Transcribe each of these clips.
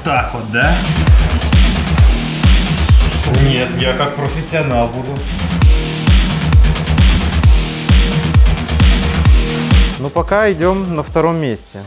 так вот, да? Нет, я как профессионал буду. Ну, пока идем на втором месте.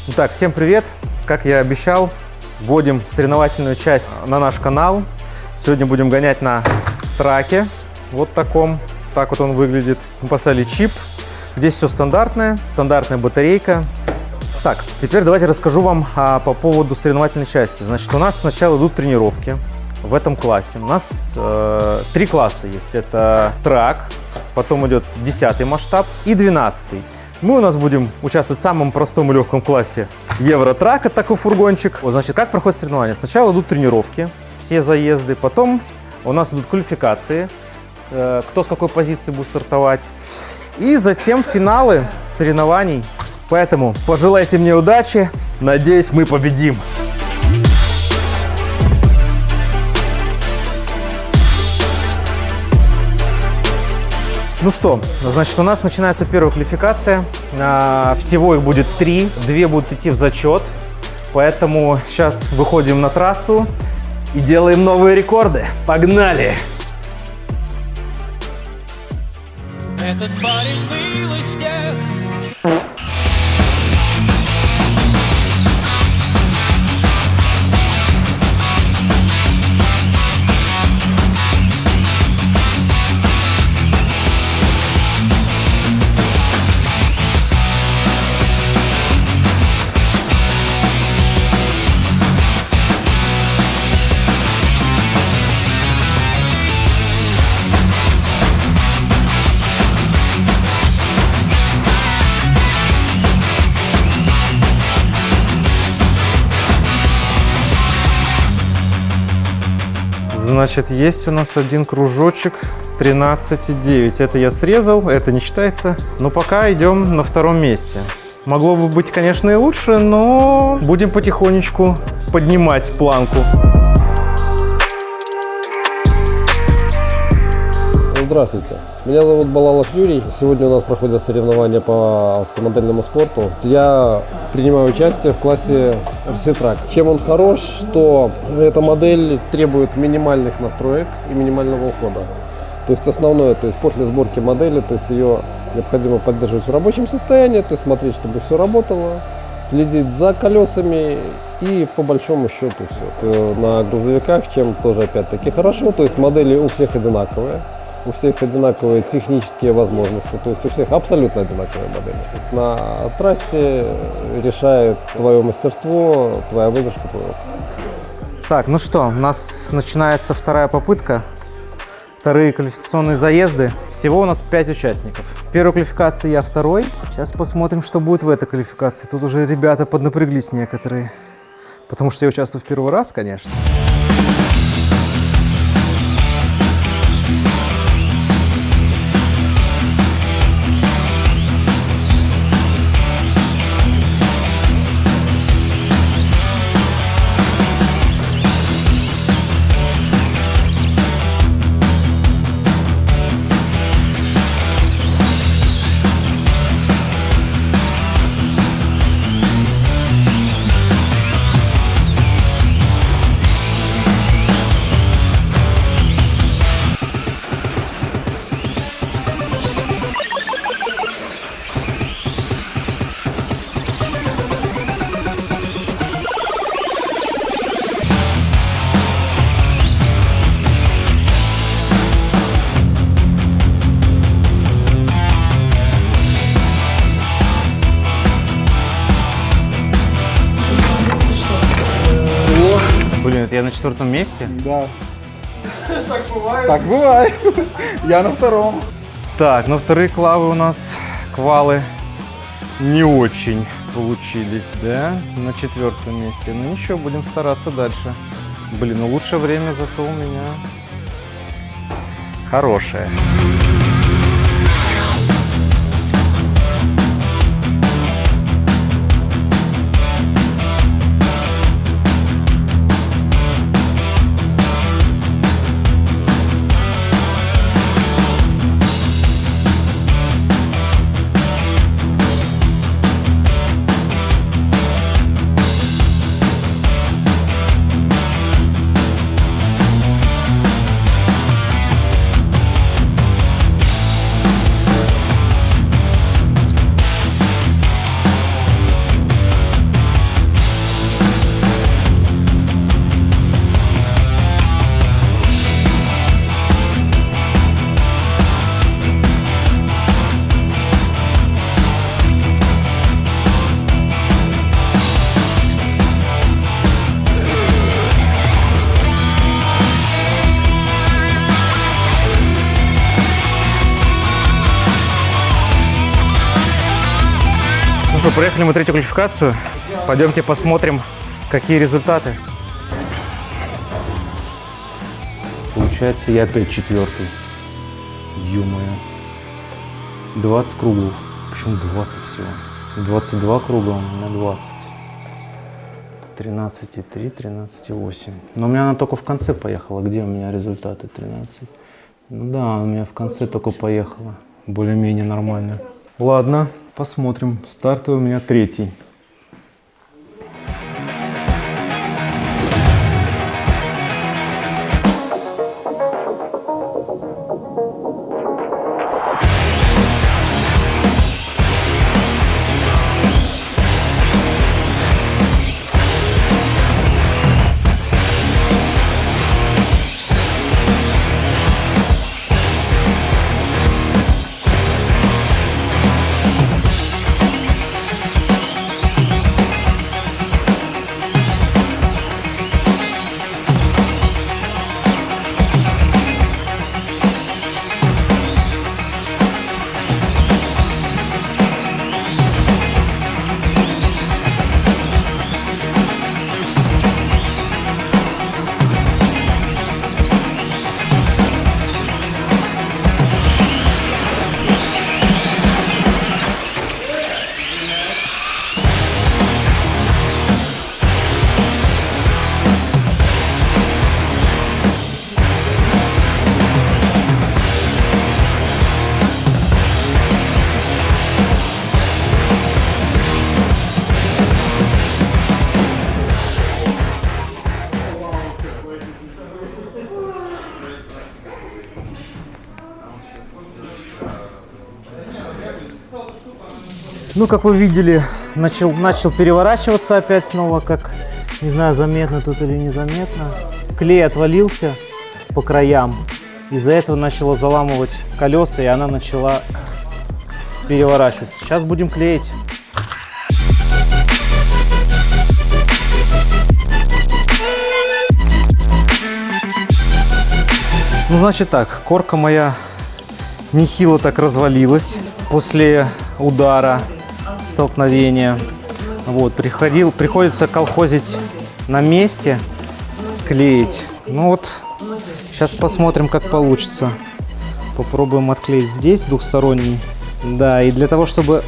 Итак, всем привет! Как я и обещал, вводим соревновательную часть на наш канал. Сегодня будем гонять на траке, вот таком. Так вот он выглядит. Мы поставили чип. Здесь все стандартное, стандартная батарейка. Так, теперь давайте расскажу вам по поводу соревновательной части. Значит, у нас сначала идут тренировки в этом классе. У нас 3 класса есть. Это трак, потом идет 10-й масштаб и 12-й. Мы у нас будем участвовать в самом простом и легком классе Евротрак, это такой фургончик. Вот, значит, как проходят соревнования? Сначала идут тренировки, все заезды, потом у нас идут квалификации, кто с какой позиции будет стартовать, и затем финалы соревнований. Поэтому пожелайте мне удачи, надеюсь, мы победим. Ну что, значит, у нас начинается первая квалификация. Всего их будет 3, 2 будут идти в зачет. Поэтому сейчас выходим на трассу и делаем новые рекорды. Погнали! Этот парень был из тех. Значит, есть у нас один кружочек 13,9. Это я срезал, это не считается. Но пока идем на втором месте. Могло бы быть, конечно, и лучше, но будем потихонечку поднимать планку. Здравствуйте, меня зовут Балалов Юрий. Сегодня у нас проходят соревнования по автомобильному спорту. Я принимаю участие в классе RC-Track. Чем он хорош, что эта модель требует минимальных настроек и минимального ухода. То есть основное, то есть после сборки модели, то есть ее необходимо поддерживать в рабочем состоянии, то есть смотреть, чтобы все работало, следить за колесами и по большому счету все. На грузовиках, чем тоже опять-таки хорошо, то есть модели у всех одинаковые. У всех одинаковые технические возможности, то есть у всех абсолютно одинаковые модели. На трассе решает твое мастерство, твоя выдержка, твой опыт. Так, ну что, у нас начинается вторая попытка, вторые квалификационные заезды. Всего у нас 5 участников. В первой квалификации я второй. Сейчас посмотрим, что будет в этой квалификации. Тут уже ребята поднапряглись некоторые, потому что я участвую в первый раз, конечно. Блин, это я на 4-м месте? Да. Так бывает? Так бывает. Я на 2-м. Так, ну вторые квалы у нас не очень получились, да? На 4-м месте. Ну ничего, будем стараться дальше. Блин, ну лучшее время зато у меня хорошее. Ну что, проехали мы 3-ю квалификацию. Пойдемте посмотрим, какие результаты. Получается, я опять 4-й. Ё-моё. 20 кругов. Почему 20 всего? 22 круга, у меня 20. 13,3, 13,8. Но у меня она только в конце поехала. Где у меня результаты? 13. Ну да, у меня в конце только поехала. Более-менее нормально. Ладно, посмотрим. Стартовый у меня 3-й. Ну, как вы видели, начал переворачиваться опять снова, как, не знаю, заметно тут или незаметно. Клей отвалился по краям, из-за этого начало заламывать колеса, и она начала переворачиваться. Сейчас будем клеить. Ну, значит так, корка моя нехило так развалилась после удара, столкновения. Вот, приходится колхозить на месте, клеить. Ну вот, сейчас посмотрим, как получится. Попробуем отклеить здесь двухсторонний. Да, и для того, чтобы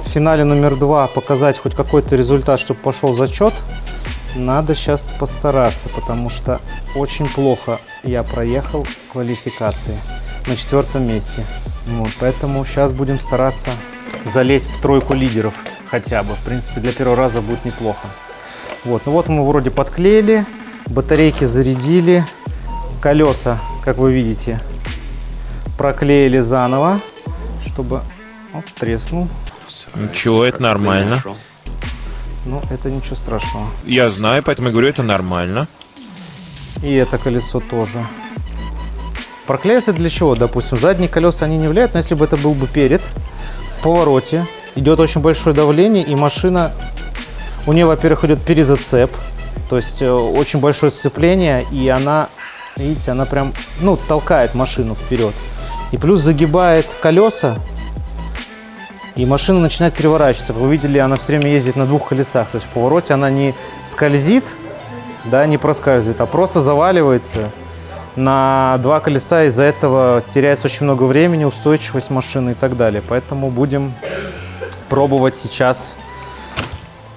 в финале номер 2 показать хоть какой-то результат, чтобы пошел зачет, надо сейчас постараться, потому что очень плохо я проехал квалификации на 4-м месте. Вот, поэтому сейчас будем стараться залезть в 3-ку лидеров хотя бы. В принципе, для первого раза будет неплохо. Вот, ну вот мы вроде подклеили, батарейки зарядили, колеса, как вы видите, проклеили заново, чтобы... Оп, треснул. Ничего, это нормально. Ну, это ничего страшного. Я знаю, поэтому я говорю, это нормально. И это колесо тоже. Проклеивается для чего? Допустим, задние колеса они не влияют, но если бы это был бы перед, в повороте идет очень большое давление, и машина, у нее, во-первых, идет перезацеп, То есть очень большое сцепление, и она, видите, она прям, ну, толкает машину вперед. И плюс загибает колеса, и машина начинает переворачиваться. Вы видели, она все время ездит на двух колесах. То есть в повороте она не скользит, да, не проскальзывает, а просто заваливается на два колеса. Из-за этого теряется очень много времени, устойчивость машины и так далее. Поэтому будем пробовать сейчас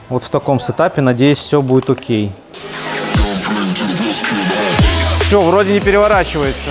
вот в таком сетапе. Надеюсь, все будет окей. Все, вроде не переворачивается.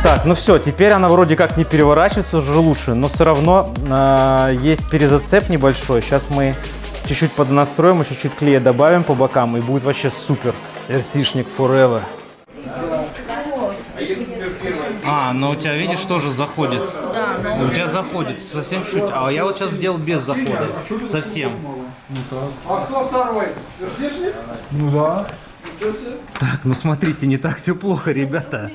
Так, ну все, теперь она вроде как не переворачивается, уже лучше, но все равно есть перезацеп небольшой. Сейчас мы чуть-чуть поднастроим, и чуть-чуть клея добавим по бокам, и будет вообще супер. RC-шник forever. А, но у тебя, видишь, тоже заходит. Да, но... У тебя заходит совсем чуть, а я вот сейчас сделал без захода. Совсем. А кто второй? Версишник? Ну да. Так, ну смотрите, не так все плохо, ребята.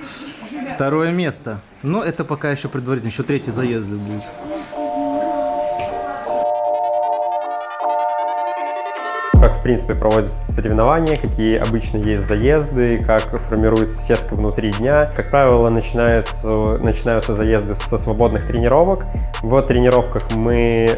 Второе место. Но это пока еще предварительно, еще третий заезд будет. Как, в принципе, проводятся соревнования, какие обычно есть заезды, как формируется сетка внутри дня. Как правило, начинаются заезды со свободных тренировок. В тренировках мы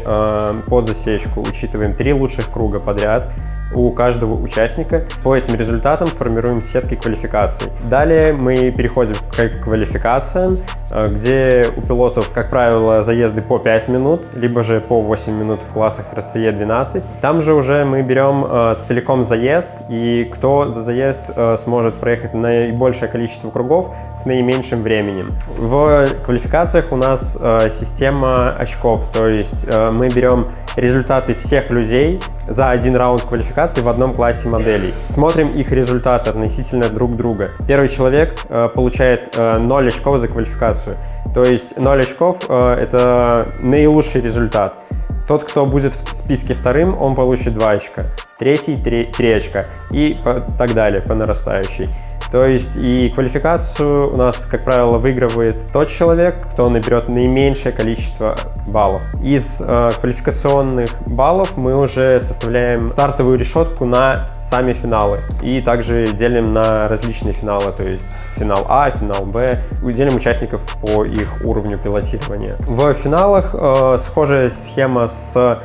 под засечку учитываем 3 лучших круга подряд у каждого участника. По этим результатам формируем сетки квалификаций. Далее мы переходим к квалификациям, где у пилотов, как правило, заезды по 5 минут, либо же по 8 минут в классах RCE 12. Там же уже мы берем целиком заезд, и кто за заезд сможет проехать наибольшее количество кругов с наименьшим временем. В квалификациях у нас система очков, то есть мы берем результаты всех людей за один раунд квалификации в одном классе моделей. Смотрим их результаты относительно друг друга. Первый человек получает 0 очков за квалификацию. То есть 0 очков это наилучший результат. Тот, кто будет в списке вторым, он получит 2 очка. Третий 3 очка. И так далее, по нарастающей. То есть и квалификацию у нас, как правило, выигрывает тот человек, кто наберет наименьшее количество баллов. Из квалификационных баллов мы уже составляем стартовую решетку на сами финалы. И также делим на различные финалы, то есть финал А, финал Б. Делим участников по их уровню пилотирования. В финалах схожая схема с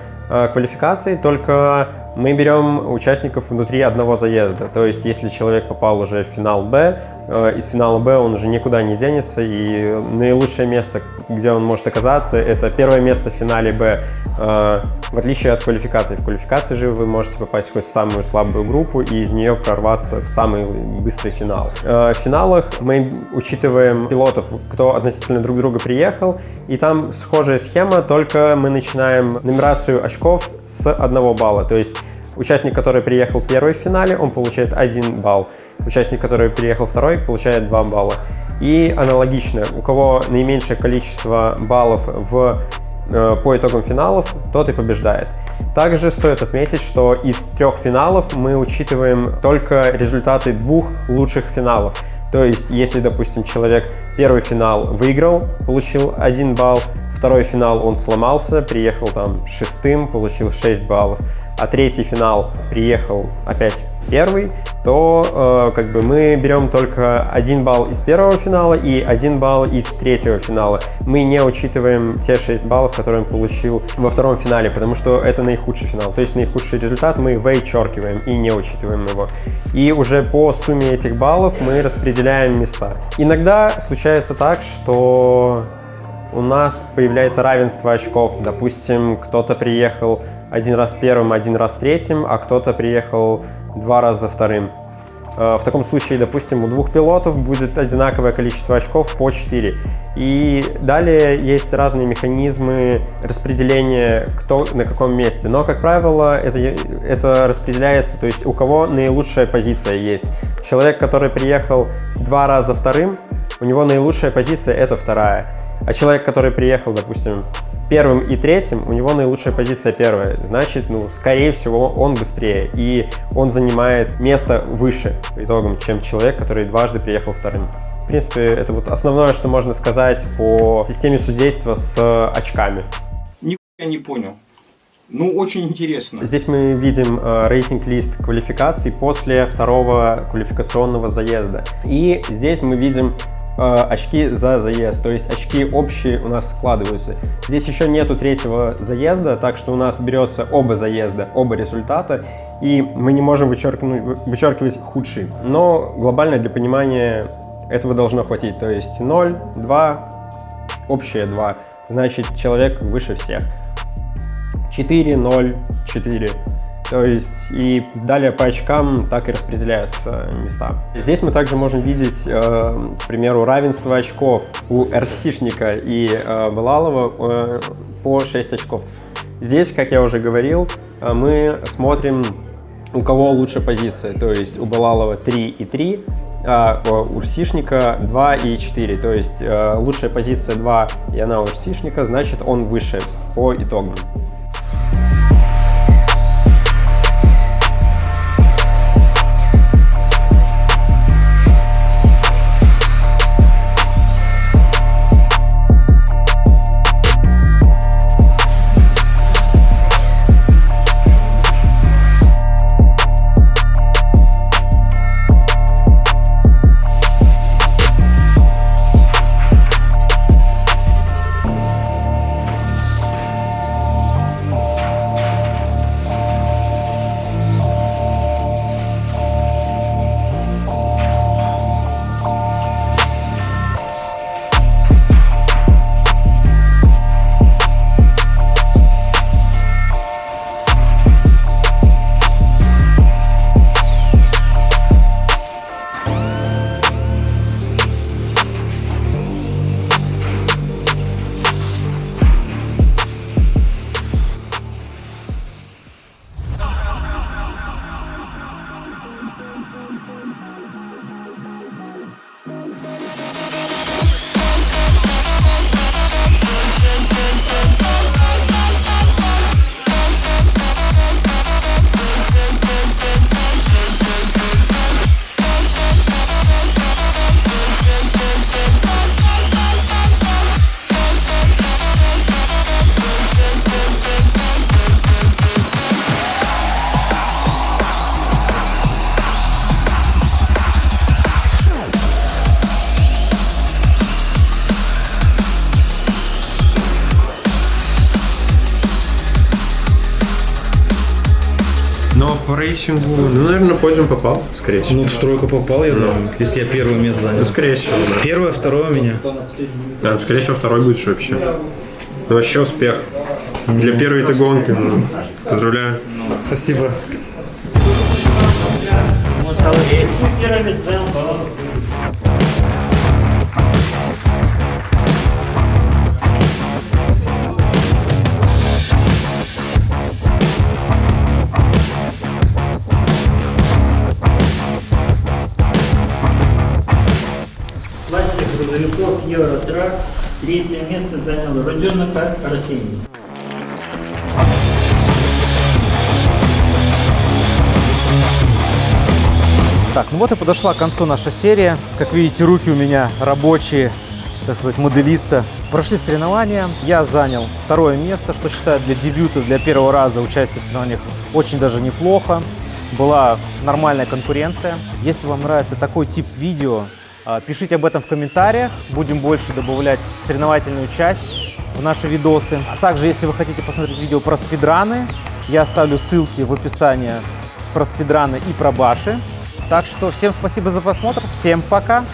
квалификацией, только мы берем участников внутри одного заезда. То есть, если человек попал уже в финал Б, из финала Б он уже никуда не денется, и наилучшее место, где он может оказаться, это первое место в финале Б, в отличие от квалификации. В квалификации же вы можете попасть хоть в самую слабую группу и из нее прорваться в самый быстрый финал. В финалах мы учитываем пилотов, кто относительно друг друга приехал, и там схожая схема, только мы начинаем нумерацию очков с 1 балла. То есть участник, который приехал первый в финале, он получает 1 балл. Участник, который приехал второй, получает 2 балла. И аналогично, у кого наименьшее количество баллов по итогам финалов, тот и побеждает. Также стоит отметить, что из 3 финалов мы учитываем только результаты 2 лучших финалов. То есть, если, допустим, человек первый финал выиграл, получил 1 балл, второй финал он сломался, приехал там 6-м, получил 6 баллов, а третий финал приехал опять первый, то как бы мы берем только 1 балл из первого финала и 1 балл из третьего финала. Мы не учитываем те 6 баллов, которые он получил во втором финале, потому что это наихудший финал. То есть наихудший результат мы вычеркиваем и не учитываем его. И уже по сумме этих баллов мы распределяем места. Иногда случается так, что у нас появляется равенство очков. Допустим, кто-то приехал 1 раз первым, 1 раз третьим, а кто-то приехал 2 раза вторым. В таком случае, допустим, у 2 пилотов будет одинаковое количество очков по 4. И далее есть разные механизмы распределения, кто на каком месте. Но, как правило, это распределяется, то есть у кого наилучшая позиция есть. Человек, который приехал 2 раза вторым, у него наилучшая позиция — это вторая. А человек, который приехал, допустим, первым и третьим, у него наилучшая позиция первая. Значит, скорее всего, он быстрее. И он занимает место выше по итогам, чем человек, который дважды приехал вторым. В принципе, это вот основное, что можно сказать по системе судейства с очками. Я не понял. Очень интересно. Здесь мы видим рейтинг-лист квалификаций после второго квалификационного заезда. И здесь мы видим очки за заезд, то есть очки общие у нас складываются. Здесь еще нету третьего заезда, так что у нас берется оба заезда, оба результата, и мы не можем вычеркивать худший. Но глобально для понимания этого должно хватить, то есть 0, 2, общее 2, значит человек выше всех. 4, 0, 4. То есть и далее по очкам так и распределяются места. Здесь мы также можем видеть, к примеру, равенство очков у РСишника и Балалова по 6 очков. Здесь, как я уже говорил, мы смотрим, у кого лучше позиция. То есть у Балалова 3 и 3, а у РСишника 2 и 4. То есть лучшая позиция 2, и она у РСишника, значит он выше по итогам. Но по рейсингу, наверное, подиум попал, скорее всего. В тройку попал, я думаю, если я первое место занял. Скорее всего, да. Первое, второе у меня. Да, скорее всего, второй будет вообще. Вообще успех. Для первой-то гонки. Поздравляю. Спасибо. В классе грузовиков Евротрак третье место занял Родионов Арсений. Так, ну вот и подошла к концу наша серия. Как видите, руки у меня рабочие, так сказать, моделиста. Прошли соревнования, я занял второе место, что считаю для дебюта, для первого раза участия в соревнованиях очень даже неплохо. была нормальная конкуренция. Если вам нравится такой тип видео, пишите об этом в комментариях. Будем больше добавлять соревновательную часть в наши видосы. А также, если вы хотите посмотреть видео про спидраны, я оставлю ссылки в описании про спидраны и про баши. Так что всем спасибо за просмотр. Всем пока!